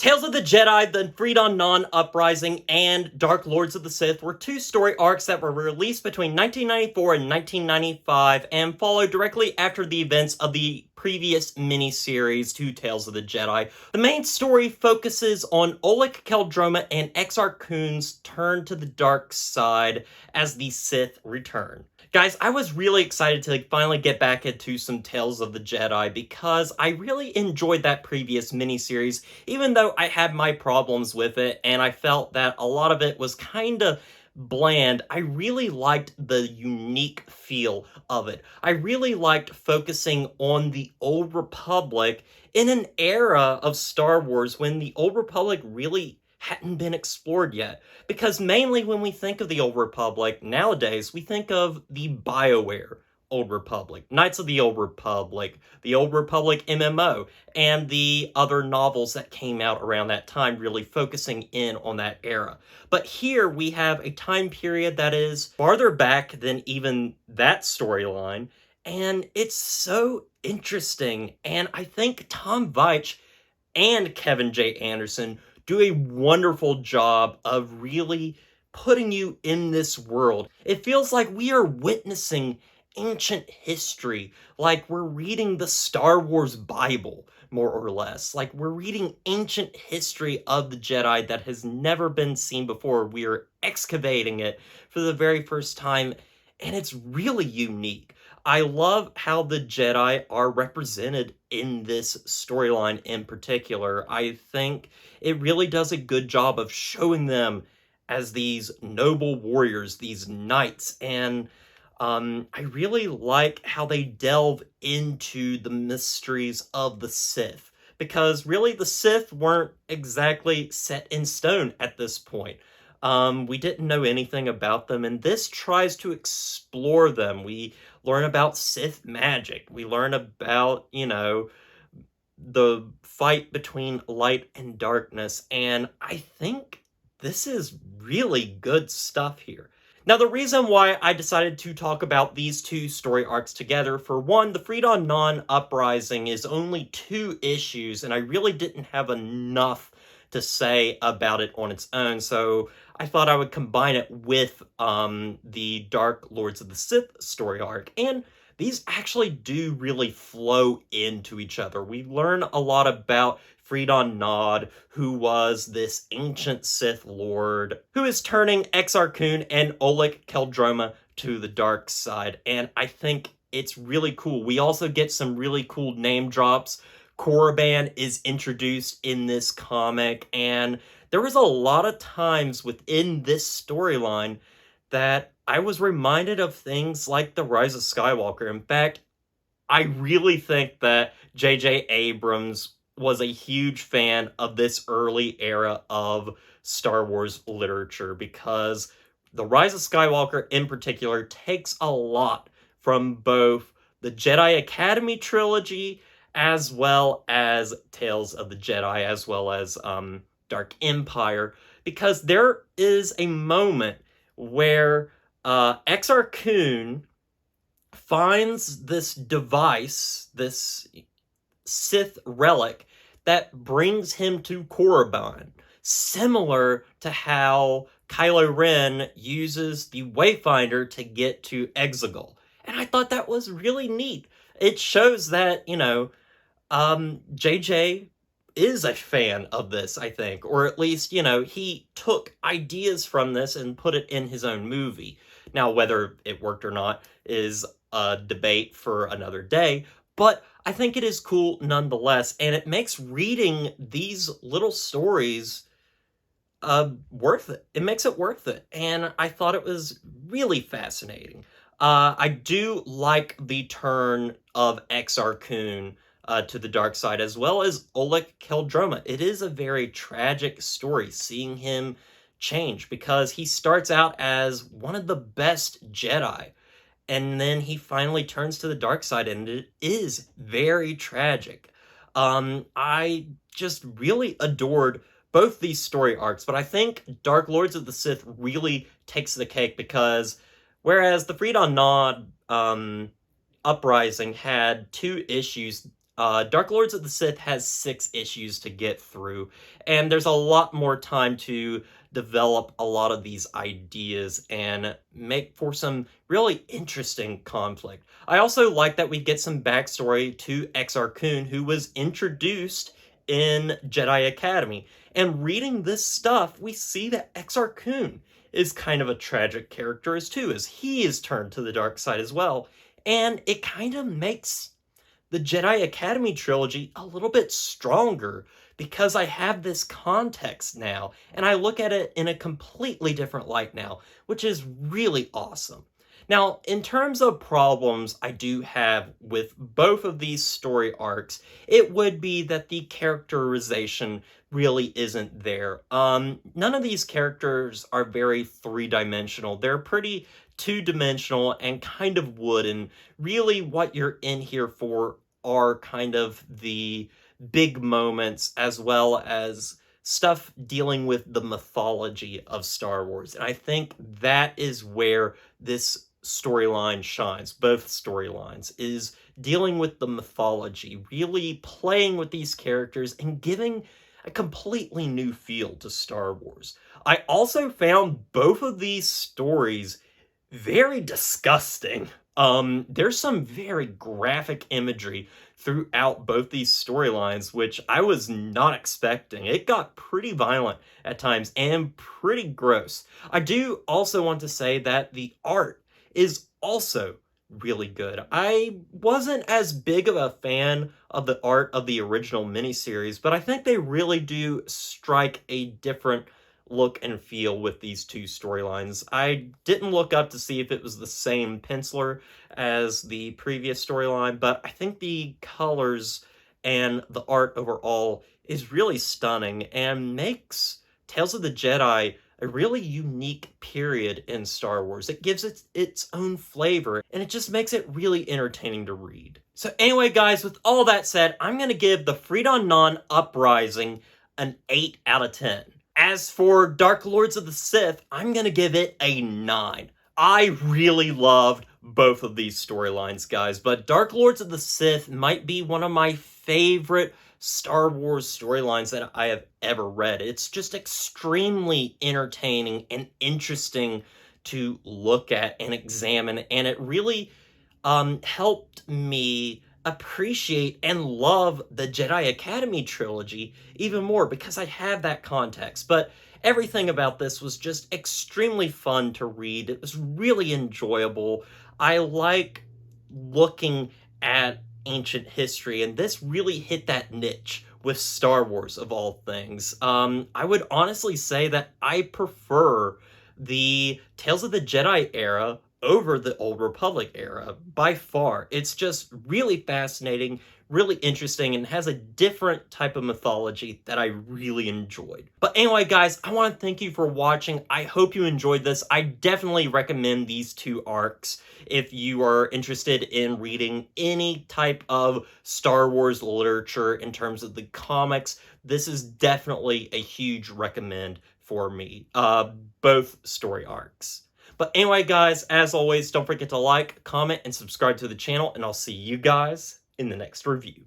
Tales of the Jedi, the Freedon Nadd Uprising, and Dark Lords of the Sith were two story arcs that were released between 1994 and 1995 and followed directly after the events of the previous miniseries to Tales of the Jedi. The main story focuses on Oleg Keldroma and Exar Kun's turn to the dark side as the Sith return. Guys, I was really excited to finally get back into some Tales of the Jedi because I really enjoyed that previous miniseries, even though I had my problems with it and I felt that a lot of it was kind of bland. I really liked the unique feel of it. I really liked focusing on the Old Republic in an era of Star Wars when the Old Republic really hadn't been explored yet. Because mainly when we think of the Old Republic nowadays, we think of the BioWare Old Republic, Knights of the Old Republic MMO, and the other novels that came out around that time, really focusing in on that era. But here we have a time period that is farther back than even that storyline, and it's so interesting. And I think Tom Veitch and Kevin J. Anderson do a wonderful job of really putting you in this world. It feels like we are witnessing ancient history, like we're reading the Star Wars Bible, more or less. Like we're reading ancient history of the Jedi that has never been seen before. We are excavating it for the very first time, and it's really unique. I love how the Jedi are represented in this storyline in particular. I think it really does a good job of showing them as these noble warriors, these knights, and I really like how they delve into the mysteries of the Sith, because really the Sith weren't exactly set in stone at this point. We didn't know anything about them, and this tries to explore them. We learn about Sith magic. We learn about, the fight between light and darkness, and I think this is really good stuff here. Now, the reason why I decided to talk about these two story arcs together, for one, the Freedon Nadd Uprising is only 2 issues, and I really didn't have enough to say about it on its own, so I thought I would combine it with the Dark Lords of the Sith story arc, and these actually do really flow into each other. We learn a lot about Freedon Nadd, who was this ancient Sith Lord, who is turning Exar Kun and Oleg Keldroma to the dark side, and I think it's really cool. We also get some really cool name drops. Korriban is introduced in this comic, and there was a lot of times within this storyline that I was reminded of things like The Rise of Skywalker. In fact, I really think that J.J. Abrams was a huge fan of this early era of Star Wars literature, because The Rise of Skywalker in particular takes a lot from both the Jedi Academy trilogy as well as Tales of the Jedi, as well as Dark Empire, because there is a moment where Exar Kun finds this device, this Sith relic, that brings him to Korriban, similar to how Kylo Ren uses the Wayfinder to get to Exegol. And I thought that was really neat. It shows that, JJ is a fan of this, I think. Or at least, he took ideas from this and put it in his own movie. Now, whether it worked or not is a debate for another day, but I think it is cool nonetheless, and it makes reading these little stories worth it. It makes it worth it, and I thought it was really fascinating. I do like the turn of Exar Kun to the dark side, as well as Oleg Keldroma. It is a very tragic story, seeing him change, because he starts out as one of the best Jedi, and then he finally turns to the dark side, and it is very tragic. I just really adored both these story arcs, but I think Dark Lords of the Sith really takes the cake, because whereas the Freedon Nadd Uprising had 2 issues Dark Lords of the Sith has 6 issues to get through, and there's a lot more time to develop a lot of these ideas and make for some really interesting conflict. I also like that we get some backstory to Exar Kun, who was introduced in Jedi Academy. And reading this stuff, we see that Exar Kun is kind of a tragic character as too, as he is turned to the dark side as well. And it kind of makes the Jedi Academy trilogy a little bit stronger because I have this context now, and I look at it in a completely different light now, which is really awesome. Now, in terms of problems I do have with both of these story arcs, it would be that the characterization really isn't there. None of these characters are very three-dimensional. They're pretty two-dimensional and kind of wooden. Really, what you're in here for are kind of the big moments as well as stuff dealing with the mythology of Star Wars. And I think that is where this storyline shines, both storylines, is dealing with the mythology, really playing with these characters and giving a completely new feel to Star Wars. I also found both of these stories very disgusting. There's some very graphic imagery throughout both these storylines, which I was not expecting. It got pretty violent at times and pretty gross. I do also want to say that the art is also really good. I wasn't as big of a fan of the art of the original miniseries, but I think they really do strike a different look and feel with these two storylines. I didn't look up to see if it was the same penciler as the previous storyline, but I think the colors and the art overall is really stunning and makes Tales of the Jedi a really unique period in Star Wars. It gives it its own flavor, and it just makes it really entertaining to read. So anyway, guys, with all that said, I'm going to give the Freedon Nadd Uprising an 8 out of 10. As for Dark Lords of the Sith, I'm going to give it a 9. I really loved both of these storylines, guys, but Dark Lords of the Sith might be one of my favorite Star Wars storylines that I have ever read. It's just extremely entertaining and interesting to look at and examine, and it really helped me appreciate and love the Jedi Academy trilogy even more because I have that context. But everything about this was just extremely fun to read. It was really enjoyable. I like looking at ancient history, and this really hit that niche with Star Wars of all things. I would honestly say that I prefer the Tales of the Jedi era over the Old Republic era by far. It's just really fascinating, really interesting, and has a different type of mythology that I really enjoyed. But anyway, guys, I want to thank you for watching. I hope you enjoyed this. I definitely recommend these two arcs if you are interested in reading any type of Star Wars literature in terms of the comics. This is definitely a huge recommend for me, both story arcs. But anyway, guys, as always, don't forget to like, comment, and subscribe to the channel, and I'll see you guys in the next review.